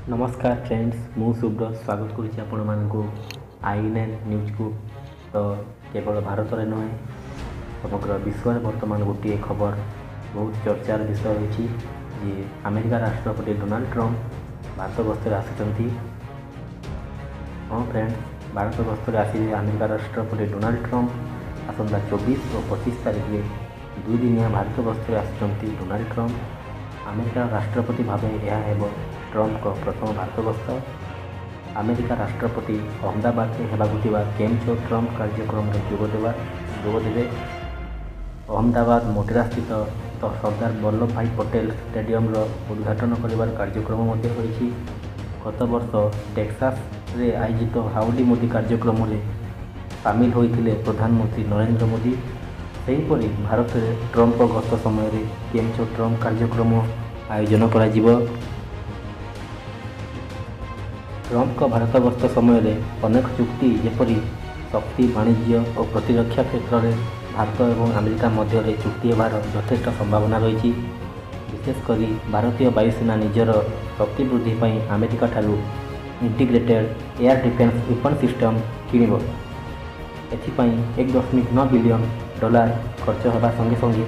नमस्कार फ्रेंड्स मु सुब्रत स्वागत करुच्ची आपण मानक आई9 न्यूज को। तो केवल भारत में नुहे समग्र विश्व में बर्तमान गोटे खबर बहुत चर्चार विषय होती जे अमेरिका राष्ट्रपति डोनाल्ड ट्रंप भारत गस्तर आसी। हाँ फ्रेंड्स, भारत गस्तर आसी अमेरिका राष्ट्रपति डोनाल्ड ट्रंप आसंता 24 और 25 तारीख में 2 दिनिया भारत गस्तर आसी। डोनाल्ड ट्रंप अमेरिका राष्ट्रपति भाव यह ट्रंप को प्रथम भारत गस्त। अमेरिका राष्ट्रपति अहमदाबाद में होगा केम छो ट्रंप कार्यक्रम जोगदेवे। अहमदाबाद मोटेरा स्थित तो सरदार वल्लभ भाई पटेल स्टेडियम उद्घाटन कर कार्यक्रम होती। गत वर्ष टेक्सास रे आयोजित हाउडी मोदी कार्यक्रम में सामिल होते प्रधानमंत्री नरेंद्र मोदी। सेहीपरि भारत में ट्रंप गस्त समय केम छो ट्रंप कार्यक्रम आयोजन कर। ट्रंप का भारत गस्त समय अनेक चुक्ति जेपरी शक्ति वाणिज्य और प्रतिरक्षा क्षेत्र में भारत और अमेरिका मध्य चुक्ति होवार यथेष्ट संभावना रही। विशेषकर भारतीय वायुसेना निजर शक्ति वृद्धि पर अमेरिका ठारू integrated air defence weapon system किणव। एथिपाई 1.9 बिलियन डॉलर खर्च होगा संगे संगे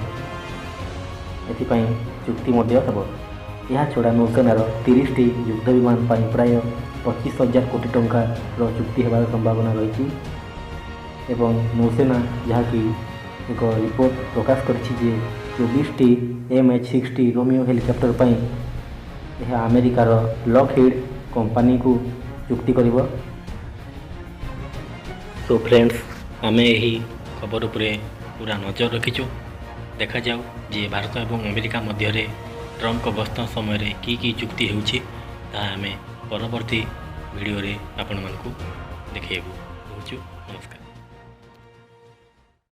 एथिपाई चुक्ति होब। यह छड़ा नौसेनार 30 टी युद्ध विमान प्राय 25,000 कोटी टंकार चुक्ति होबार संभावना रही। एवं नौसेना जहाँकि एक रिपोर्ट प्रकाश करछि जे 24 टी MH-60 रोमियो हेलिकॉप्टर पर यह अमेरिकार लॉकहीड कंपनी को चुक्ति करिवो। तो फ्रेंड्स, आमे यही खबर उपरे पूरा नजर रखीचु। देखा जाऊ जे भारत और अमेरिका मध्य ट्रंप गस्त समय की चुक्ति होउछि ता आमे परवर्ती वीडियो रे आपण मानकु देखैबु। नमस्कार।